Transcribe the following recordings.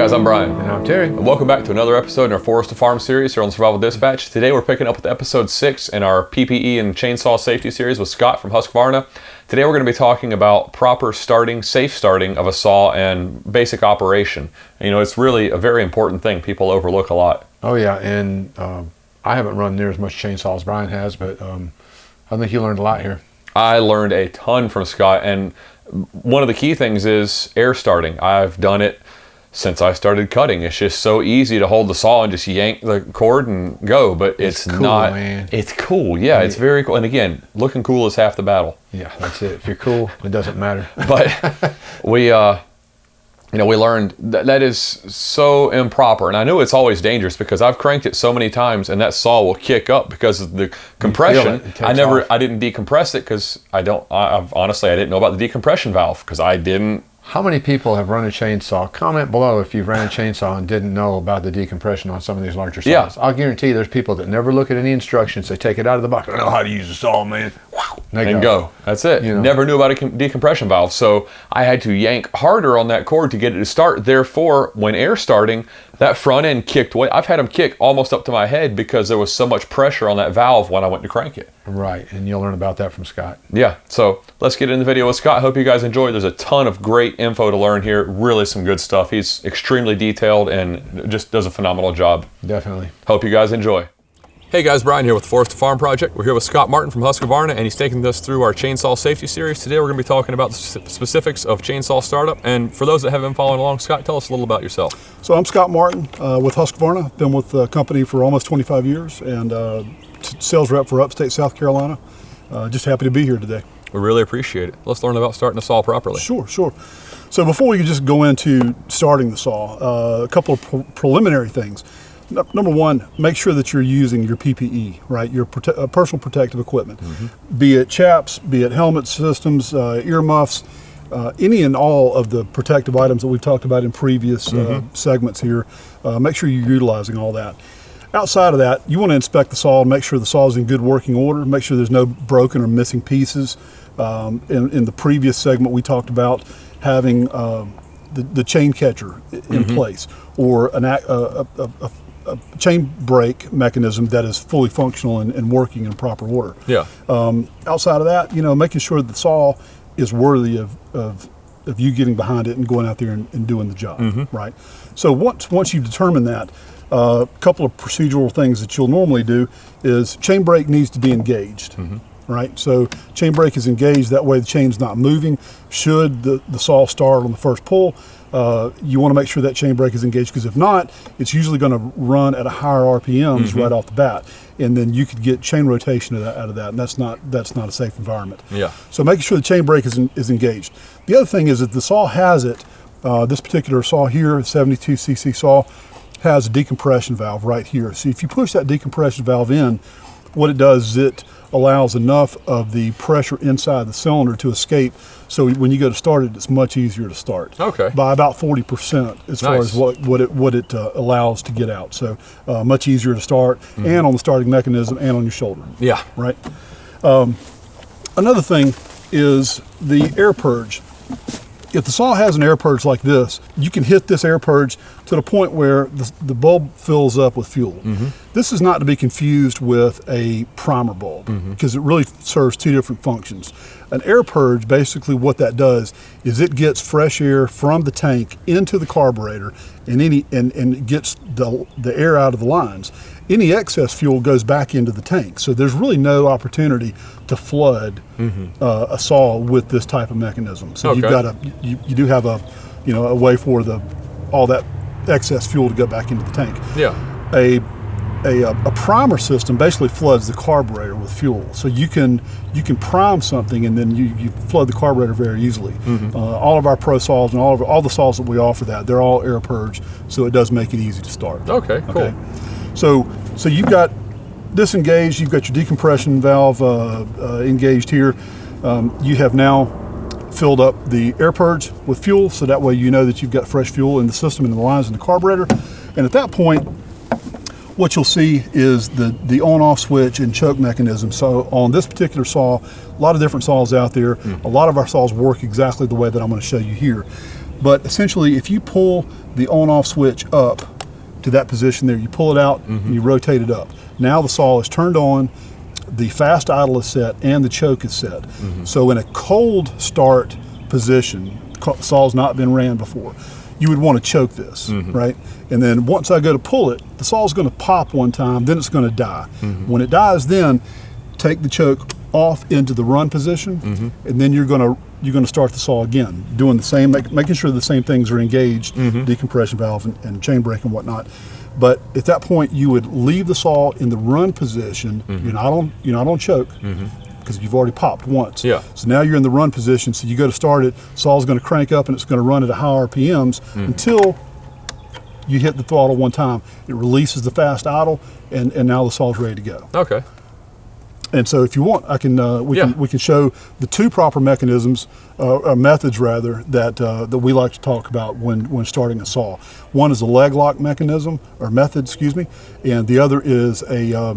guys, I'm Brian. And I'm Terry. And welcome back to another episode in our Forest to Farm series here on Survival Dispatch. Today we're picking up with episode 6 in our PPE and chainsaw safety series with Scott from Husqvarna. Today we're going to be talking about proper starting, safe starting of a saw and basic operation. And, you know, it's really a very important thing people overlook a lot. Oh yeah, and I haven't run near as much chainsaw as Brian has, but I think you learned a lot here. I learned a ton from Scott, and one of the key things is air starting. I've done it since I started cutting. It's just so easy to hold the saw and just yank the cord and go, but it's cool, not, man. It's cool. Yeah, it's very cool. And again, looking cool is half the battle. Yeah, that's it. If you're cool, it doesn't matter. But we learned that is so improper. And I know it's always dangerous because I've cranked it so many times and that saw will kick up because of the compression. I didn't decompress it because honestly, I didn't know about the decompression valve because I didn't. How many people have run a chainsaw? Comment below if you've ran a chainsaw and didn't know about the decompression on some of these larger saws. Yeah. I'll guarantee there's people that never look at any instructions. They take it out of the box. I know how to use a saw, man. And go. That's it. You know? Never knew about a decompression valve. So I had to yank harder on that cord to get it to start. Therefore, when air starting, that front end kicked away. I've had them kick almost up to my head because there was so much pressure on that valve when I went to crank it. Right, and you'll learn about that from Scott. Yeah, so let's get into the video with Scott. Hope you guys enjoy. There's a ton of great info to learn here. Really some good stuff. He's extremely detailed and just does a phenomenal job. Definitely. Hope you guys enjoy. Hey guys, Brian here with the Forest to Farm Project. We're here with Scott Martin from Husqvarna, and he's taking us through our chainsaw safety series. Today we're going to be talking about the specifics of chainsaw startup. And for those that haven't been following along, Scott, tell us a little about yourself. So I'm Scott Martin with Husqvarna. I've been with the company for almost 25 years and sales rep for upstate South Carolina. Just happy to be here today. We really appreciate it. Let's learn about starting a saw properly. Sure. So before we just go into starting the saw, a couple of preliminary things. Number one, make sure that you're using your PPE, right? Your personal protective equipment, be it chaps, be it helmet systems, ear muffs, any and all of the protective items that we've talked about in previous segments here. Make sure you're utilizing all that. Outside of that, you want to inspect the saw and make sure the saw is in good working order. Make sure there's no broken or missing pieces. In the previous segment, we talked about having the chain catcher in place, or a chain brake mechanism that is fully functional and working in proper order. Yeah. Outside of that, making sure the saw is worthy of you getting behind it and going out there and doing the job, right? So once you've determined that, a couple of procedural things that you'll normally do is chain brake needs to be engaged. Right, so chain brake is engaged, that way the chain's not moving. Should the saw start on the first pull, you want to make sure that chain brake is engaged, because if not, it's usually going to run at a higher RPMs right off the bat, and then you could get chain rotation out of that, and that's not a safe environment. Yeah. So making sure the chain brake is engaged. The other thing is that the saw has it. This particular saw here, 72cc saw, has a decompression valve right here. So if you push that decompression valve in, what it does is it allows enough of the pressure inside the cylinder to escape, so when you go to start it, it's much easier to start. Okay. By about 40% as far as what it allows to get out. So much easier to start, and on the starting mechanism and on your shoulder. Yeah. Right. Another thing is the air purge. If the saw has an air purge like this, you can hit this air purge to the point where the bulb fills up with fuel. This is not to be confused with a primer bulb, because it really serves two different functions. An air purge, basically what that does is it gets fresh air from the tank into the carburetor, and it gets the air out of the lines. Any excess fuel goes back into the tank, so there's really no opportunity to flood a saw with this type of mechanism. So you do have a way for all that excess fuel to go back into the tank. Yeah. A primer system basically floods the carburetor with fuel, so you can prime something and then you flood the carburetor very easily. All of our pro saws and all the saws that we offer, they're all air purge, so it does make it easy to start. Okay, cool. So you've got this engaged, you've got your decompression valve engaged here. You have now filled up the air purge with fuel, so that way you know that you've got fresh fuel in the system and the lines in the carburetor. And at that point, what you'll see is the on-off switch and choke mechanism. So on this particular saw, a lot of different saws out there. A lot of our saws work exactly the way that I'm going to show you here. But essentially, if you pull the on-off switch up to that position there, you pull it out and you rotate it up. Now the saw is turned on, the fast idle is set, and the choke is set. So in a cold start position, saw's not been ran before, you would want to choke this, right? And then once I go to pull it, the saw's going to pop one time, then it's going to die. When it dies, then take the choke off into the run position, and then you're going to start the saw again, doing the same, making sure the same things are engaged, decompression valve and chain brake and whatnot. But at that point, you would leave the saw in the run position. You're not on choke because you've already popped once. Yeah. So now you're in the run position. So you go to start it. Saw's going to crank up and it's going to run at a high RPMs until you hit the throttle one time. It releases the fast idle, and now the saw's ready to go. Okay. And so, if you want, I can we can show the two proper mechanisms, methods rather, that we like to talk about when starting a saw. One is a leg lock mechanism or method, excuse me, and the other is a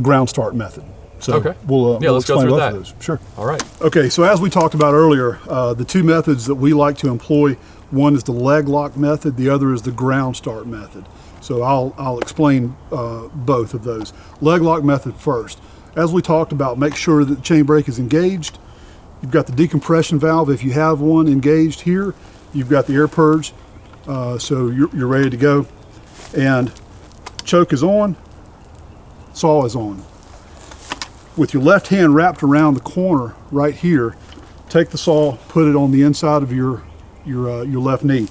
ground start method. So okay. we'll let's go explain through both that. of those. Sure. All right. Okay. So as we talked about earlier, the two methods that we like to employ, one is the leg lock method, the other is the ground start method. So I'll explain both of those. Leg lock method first. As we talked about, make sure that the chain brake is engaged. You've got the decompression valve, if you have one, engaged here. You've got the air purge, so you're ready to go. And choke is on, saw is on. With your left hand wrapped around the corner right here, take the saw, put it on the inside of your left knee.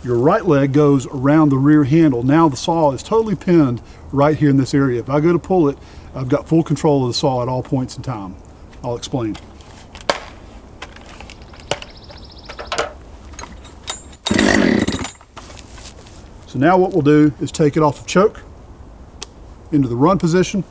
Your right leg goes around the rear handle. Now the saw is totally pinned right here in this area. If I go to pull it, I've got full control of the saw at all points in time. I'll explain. So now what we'll do is take it off of choke into the run position.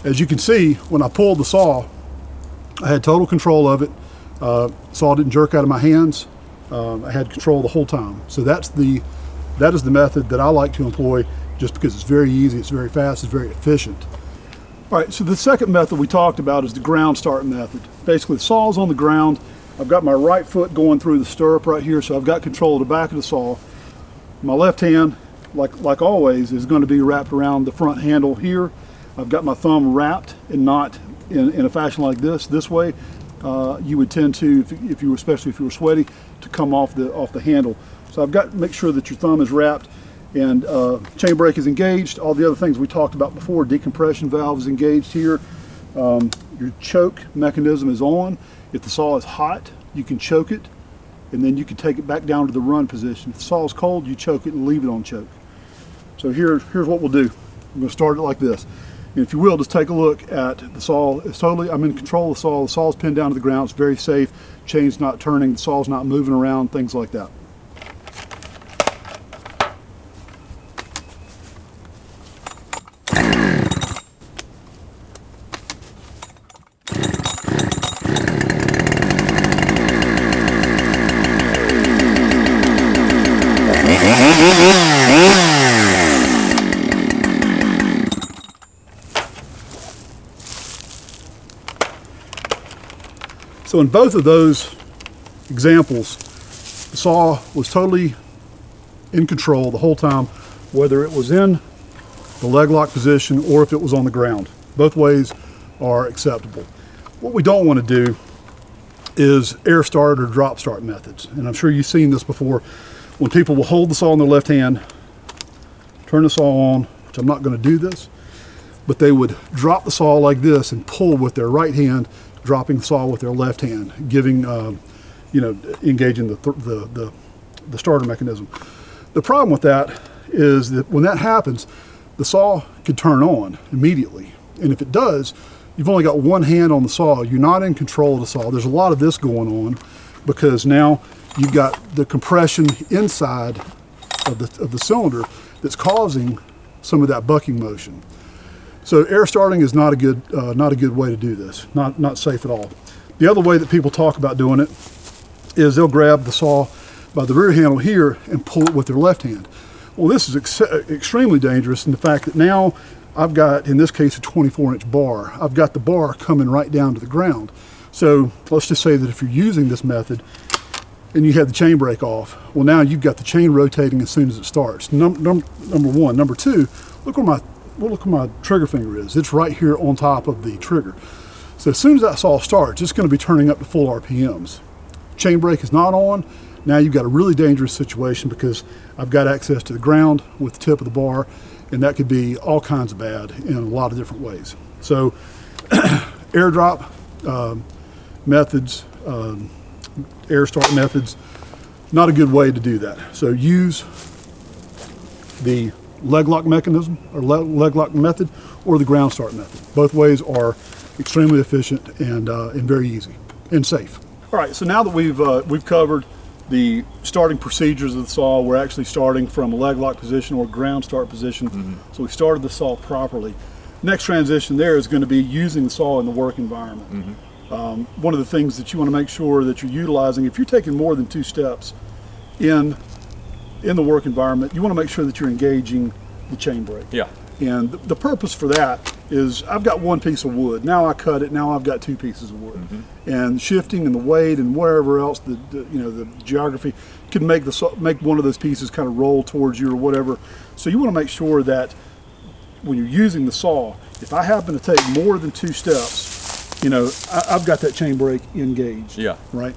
As you can see, when I pulled the saw, I had total control of it. Saw didn't jerk out of my hands. I had control the whole time. So that is the method that I like to employ, just because it's very easy, it's very fast, it's very efficient. All right, so the second method we talked about is the ground start method. Basically, the saw's on the ground. I've got my right foot going through the stirrup right here, so I've got control of the back of the saw. My left hand, like always, is going to be wrapped around the front handle here. I've got my thumb wrapped and not in a fashion like this way. You would tend to, especially if you were sweaty, to come off the handle. So I've got to make sure that your thumb is wrapped and chain brake is engaged. All the other things we talked about before, decompression valve is engaged here. Your choke mechanism is on. If the saw is hot, you can choke it, and then you can take it back down to the run position. If the saw is cold, you choke it and leave it on choke. So here's what we'll do. I'm going to start it like this. And if you will, just take a look at the saw. I'm in control of the saw. The saw's pinned down to the ground. It's very safe. Chain's not turning. The saw's not moving around, things like that. So in both of those examples, the saw was totally in control the whole time, whether it was in the leg lock position or if it was on the ground. Both ways are acceptable. What we don't want to do is air start or drop start methods. And I'm sure you've seen this before, when people will hold the saw in their left hand, turn the saw on, which I'm not going to do this, but they would drop the saw like this and pull with their right hand, dropping the saw with their left hand, giving, engaging the starter mechanism. The problem with that is that when that happens, the saw could turn on immediately. And if it does, you've only got one hand on the saw. You're not in control of the saw. There's a lot of this going on because now you've got the compression inside of the cylinder that's causing some of that bucking motion. So air starting is not a good way to do this. Not safe at all. The other way that people talk about doing it is they'll grab the saw by the rear handle here and pull it with their left hand. Well, this is extremely dangerous in the fact that now I've got, in this case, a 24-inch bar. I've got the bar coming right down to the ground. So let's just say that if you're using this method and you have the chain brake off, well, now you've got the chain rotating as soon as it starts. Number one. Number two, look where my trigger finger is. It's right here on top of the trigger. So as soon as that saw starts, it's going to be turning up to full RPMs. Chain brake is not on. Now you've got a really dangerous situation because I've got access to the ground with the tip of the bar, and that could be all kinds of bad in a lot of different ways. So airdrop methods, air start methods, not a good way to do that. So use the leg lock mechanism or leg lock method or the ground start method. Both ways are extremely efficient and very easy and safe. All right, so now that we've covered the starting procedures of the saw, we're actually starting from a leg lock position or ground start position. So we started the saw properly. Next transition there is going to be using the saw in the work environment. One of the things that you want to make sure that you're utilizing, if you're taking more than 2 steps in the work environment, you want to make sure that you're engaging the chain brake. Yeah. And the purpose for that is I've got 1 piece of wood. Now I cut it. Now I've got 2 pieces of wood. And shifting and the weight and wherever else the geography can make one of those pieces kind of roll towards you or whatever. So you want to make sure that when you're using the saw, if I happen to take more than 2 steps, I've got that chain brake engaged. Yeah. Right.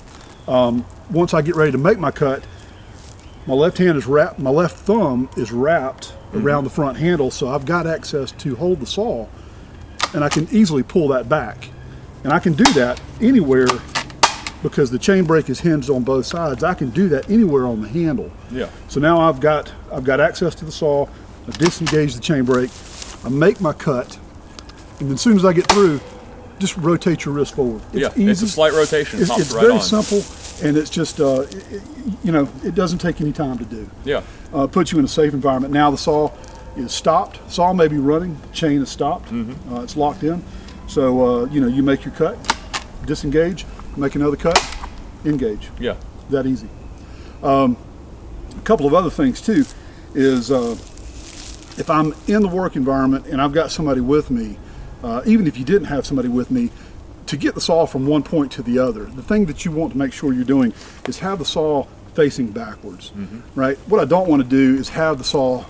Once I get ready to make my cut, my left hand is wrapped. My left thumb is wrapped around the front handle, so I've got access to hold the saw, and I can easily pull that back. And I can do that anywhere because the chain brake is hinged on both sides. I can do that anywhere on the handle. Yeah. So now I've got access to the saw. I disengage the chain brake. I make my cut, and then as soon as I get through, just rotate your wrist forward. It's easy. It's a slight rotation. It's right very on. simple, and it's just it doesn't take any time to do. Yeah. Puts you in a safe environment. Now the saw is stopped. Saw may be running. The chain is stopped. It's locked in. So you make your cut, disengage, make another cut, engage. Yeah. That easy. A couple of other things too is if I'm in the work environment and I've got somebody with me, even if you didn't have somebody with me, to get the saw from one point to the other, the thing that you want to make sure you're doing is have the saw facing backwards, right? What I don't want to do is have the saw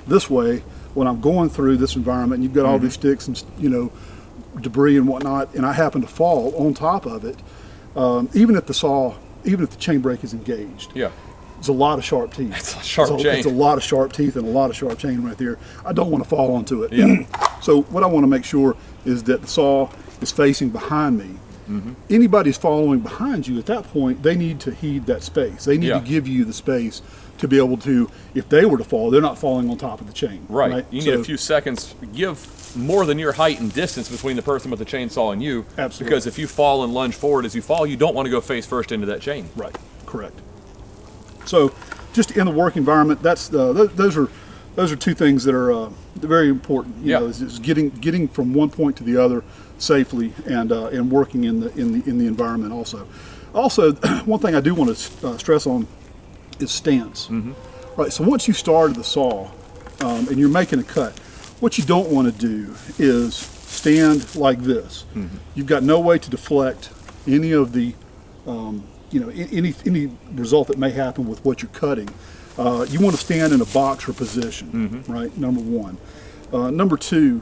this way when I'm going through this environment and you've got all these sticks and debris and whatnot, and I happen to fall on top of it, even if the chain brake is engaged. Yeah. It's a lot of sharp teeth. It's a sharp chain. It's a lot of sharp teeth and a lot of sharp chain right there. I don't want to fall onto it. Yeah. So what I want to make sure is that the saw is facing behind me. Anybody's following behind you at that point, they need to heed that space. They need to give you the space to be able to, if they were to fall, they're not falling on top of the chain. Right. You need a few seconds. Give more than your height and distance between the person with the chainsaw and you. Absolutely. Because if you fall and lunge forward as you fall, you don't want to go face first into that chain. Right. Correct. So, just in the work environment, those are 2 things that are very important. You know, is getting from one point to the other safely and working in the environment also. Also, one thing I do want to stress on is stance. Right. So once you started the saw and you're making a cut, what you don't want to do is stand like this. You've got no way to deflect any of the any result that may happen with what you're cutting. You want to stand in a boxer position, right? Number 1. Number 2,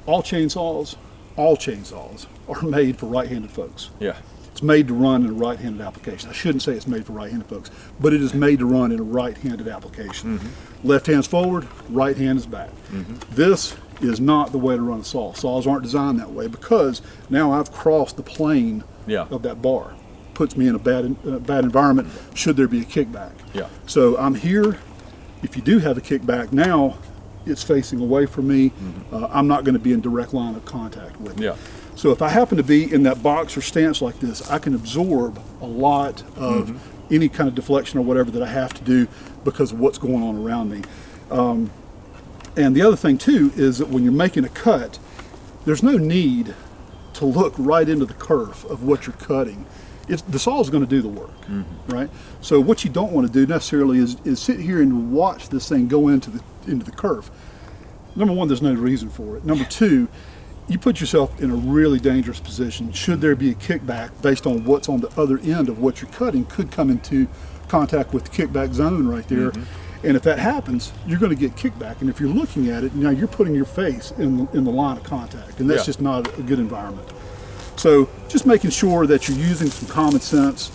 all chainsaws are made for right-handed folks. Yeah. It's made to run in a right-handed application. I shouldn't say it's made for right-handed folks, but it is made to run in a right-handed application. Left hand's forward, right hand is back. This is not the way to run a saw. Saws aren't designed that way because now I've crossed the plane of that bar. Puts me in a bad environment should there be a kickback. Yeah. So I'm here. If you do have a kickback, now it's facing away from me. I'm not going to be in direct line of contact with it. Yeah. So if I happen to be in that box or stance like this, I can absorb a lot of any kind of deflection or whatever that I have to do because of what's going on around me. And the other thing too is that when you're making a cut, there's no need to look right into the kerf of what you're cutting. the saw is going to do the work, right? So what you don't want to do necessarily is sit here and watch this thing go into the curve. Number one, there's no reason for it. Number two, you put yourself in a really dangerous position. Should there be a kickback based on what's on the other end of what you're cutting, could come into contact with the kickback zone right there. And if that happens, you're going to get kickback. And if you're looking at it, now you're putting your face in the line of contact, and that's just not a good environment. So just making sure that you're using some common sense,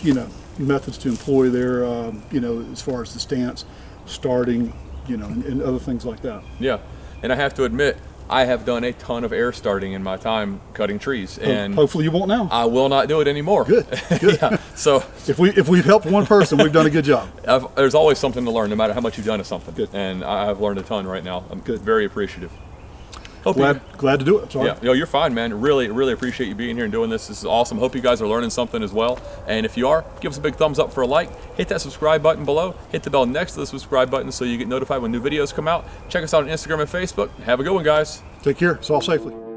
you know, methods to employ there, you know, as far as the stance, starting, you know, and other things like that. Yeah, and I have to admit, I have done a ton of air starting in my time cutting trees, and hopefully you won't now. I will not do it anymore. Good. Yeah. So if we've helped one person, we've done a good job. There's always something to learn, no matter how much you've done of something. Good. And I've learned a ton right now. I'm very appreciative. Glad to do it. Sorry. Yeah, yo, you're fine, man. Really appreciate you being here and doing this. This is awesome. Hope you guys are learning something as well. And if you are, give us a big thumbs up for a like. Hit that subscribe button below. Hit the bell next to the subscribe button so you get notified when new videos come out. Check us out on Instagram and Facebook. Have a good one, guys. Take care. Saw safely.